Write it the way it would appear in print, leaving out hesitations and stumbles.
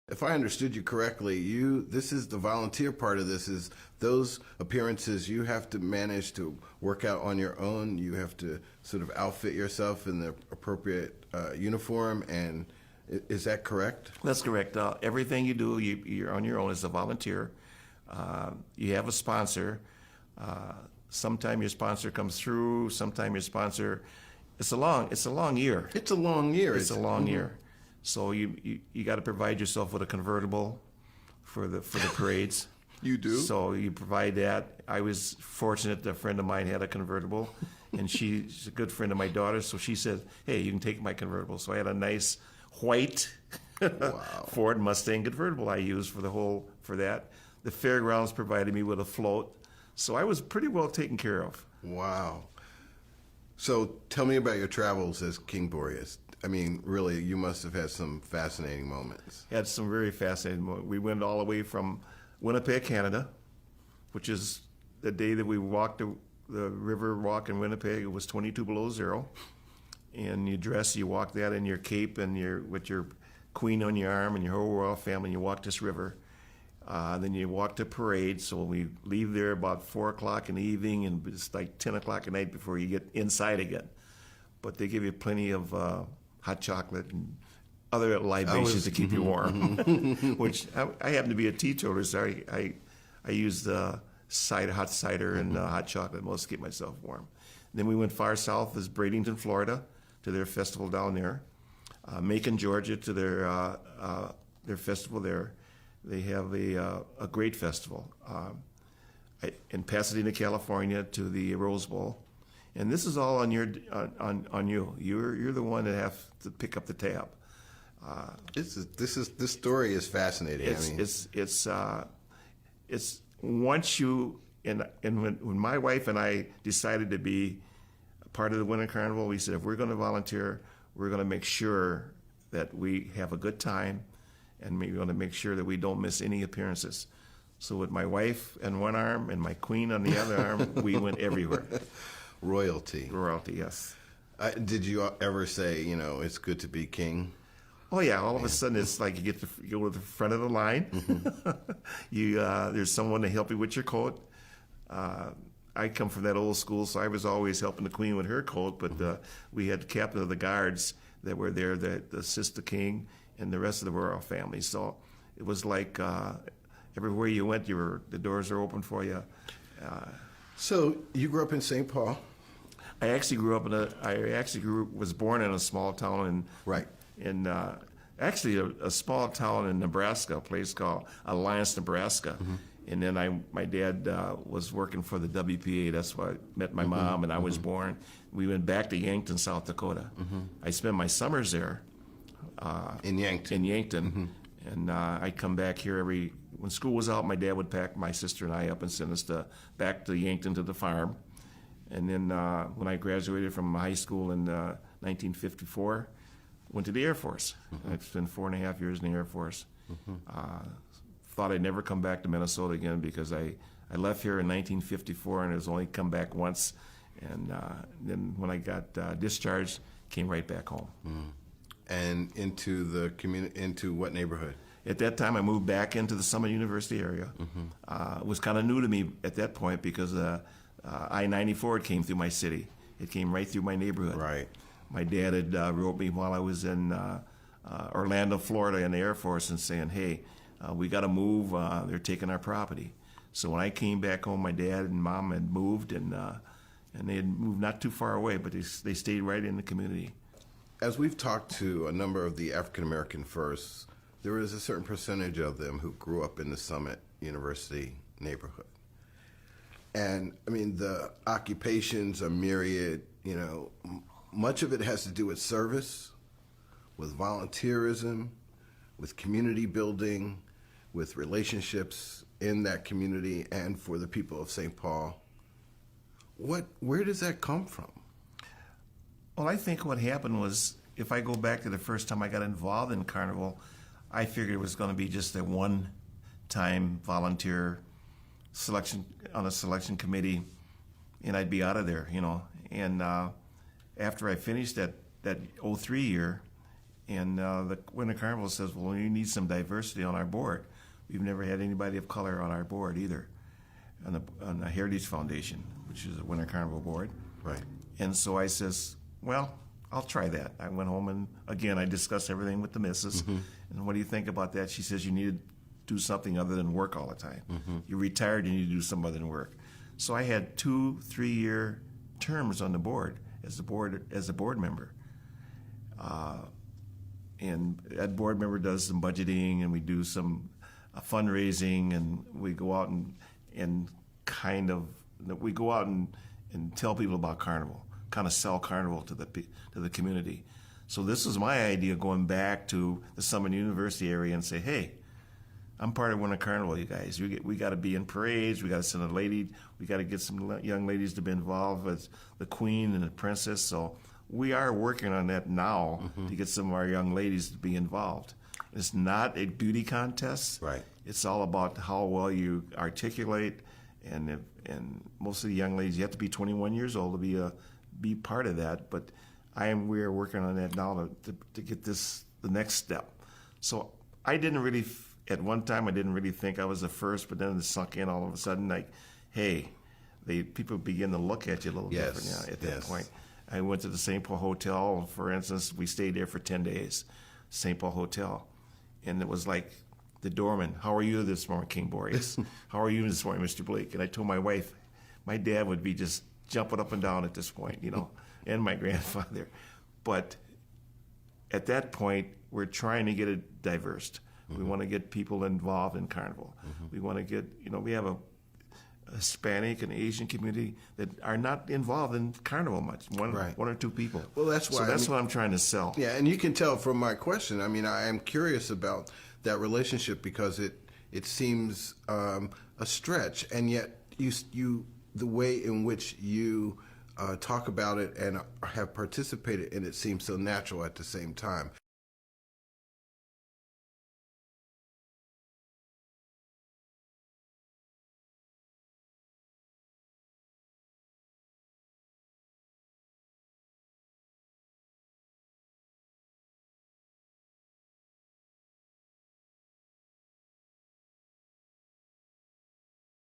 If I understood you correctly, this is the volunteer part of this is those appearances you have to manage to work out on your own. You have to sort of outfit yourself in the appropriate uniform, and is that correct? That's correct. Everything you do, you're on your own as a volunteer. You have a sponsor. Sometime your sponsor comes through. Sometime your sponsor. It's a long year. It's a long year. It's a long year. So you got to provide yourself with a convertible for the parades. You do? So you provide that. I was fortunate that a friend of mine had a convertible, and she's a good friend of my daughter. So she said, "Hey, you can take my convertible." So I had a nice white Ford Mustang convertible I used for that. The fairgrounds provided me with a float, so I was pretty well taken care of. Wow. So tell me about your travels as King Boreas. I mean, really, you must have had some fascinating moments. Had some very fascinating moments. We went all the way from Winnipeg, Canada, which is the day that we walked the river walk in Winnipeg. It was 22 below zero. And you walk that in your cape and with your queen on your arm and your whole royal family, and you walk this river. Then you walk to parade. So we leave there about 4 o'clock in the evening, and it's like 10 o'clock at night before you get inside again. But they give you plenty of hot chocolate and other libations to keep you warm. Which I happen to be a teetotaler, so I use the hot cider and hot chocolate most to keep myself warm. Then we went far south as Bradenton, Florida, to their festival down there. Macon, Georgia, to their festival there. They have a great festival. In Pasadena, California, to the Rose Bowl. And this is all on on you. You're the one that have to pick up the tab. This story is fascinating. It's once you and when my wife and I decided to be part of the Winter Carnival, we said if we're going to volunteer, we're going to make sure that we have a good time, and we're going to make sure that we don't miss any appearances. So with my wife in one arm and my queen on the other arm, we went everywhere. Royalty, yes. Did you ever say, it's good to be king? Oh yeah! All of a sudden, it's like you go to the front of the line. There's someone to help you with your coat. I come from that old school, so I was always helping the queen with her coat. But we had the captain of the guards that were there that assist the king and the rest of the royal family. So it was like everywhere you went, the doors are open for you. So you grew up in St. Paul? I actually was born in a small town in actually a small town in Nebraska, a place called Alliance, Nebraska. And then my dad was working for the WPA. That's where I met my mom, and I was born. We went back to Yankton, South Dakota. I spent my summers there. In Yankton. And I'd come back here when school was out, my dad would pack my sister and I up and send us back to Yankton to the farm. And then when I graduated from high school in 1954, went to the Air Force. I spent 4.5 years in the Air Force. Thought I'd never come back to Minnesota again because I left here in 1954 and I was only come back once. And then when I got discharged, came right back home. And into the community, into what neighborhood? At that time, I moved back into the Summit University area. It was kind of new to me at that point because I-94 came through my city. It came right through my neighborhood. Right. My dad had wrote me while I was in Orlando, Florida, in the Air Force, and saying, "Hey, we got to move. They're taking our property." So when I came back home, my dad and mom had moved, and they had moved not too far away, but they stayed right in the community. As we've talked to a number of the African American firsts, there is a certain percentage of them who grew up in the Summit University neighborhood. And I mean, the occupations are myriad. Much of it has to do with service, with volunteerism, with community building, with relationships in that community and for the people of St. Paul. Where does that come from? Well, I think what happened was, if I go back to the first time I got involved in Carnival, I figured it was going to be just a one-time volunteer selection on a selection committee, and I'd be out of there, And after I finished that 03 year, And the Winter Carnival says, well, you need some diversity on our board. We've never had anybody of color on our board either, on the Heritage Foundation, which is a Winter Carnival board. Right. And so I says, well, I'll try that. I went home and, again, I discussed everything with the missus. And what do you think about that? She says, you need to do something other than work all the time. You're retired, you need to do something other than work. So I had 2 3-year terms on the board as a board member. And that board member does some budgeting, and we do some fundraising, and we go out and kind of we go out and tell people about Carnival, kind of sell Carnival to the community. So this was my idea, going back to the Summit University area and say, hey, I'm part of Winter Carnival, you guys. We got to be in parades. We got to send a lady. We got to get some young ladies to be involved with the Queen and the Princess. So we are working on that now to get some of our young ladies to be involved. It's not a beauty contest. Right. It's all about how well you articulate, and most of the young ladies, you have to be 21 years old to be part of that. But we are working on that now to get this the next step. So I didn't really. At one time, I didn't really think I was the first, but then it sunk in all of a sudden, like, hey, people begin to look at you a little different at that point. I went to the St. Paul Hotel, for instance. We stayed there for 10 days, St. Paul Hotel. And it was like the doorman, how are you this morning, King Boreas? How are you this morning, Mr. Blake? And I told my wife, my dad would be just jumping up and down at this point, and my grandfather. But at that point, we're trying to get it diverse. We want to get people involved in Carnival. We want to get, we have a Hispanic and Asian community that are not involved in Carnival much. One or two people. Well, that's why. So that's what I'm trying to sell. Yeah, and you can tell from my question. I mean, I am curious about that relationship because it seems a stretch, and yet the way in which you talk about it and have participated in it seems so natural at the same time.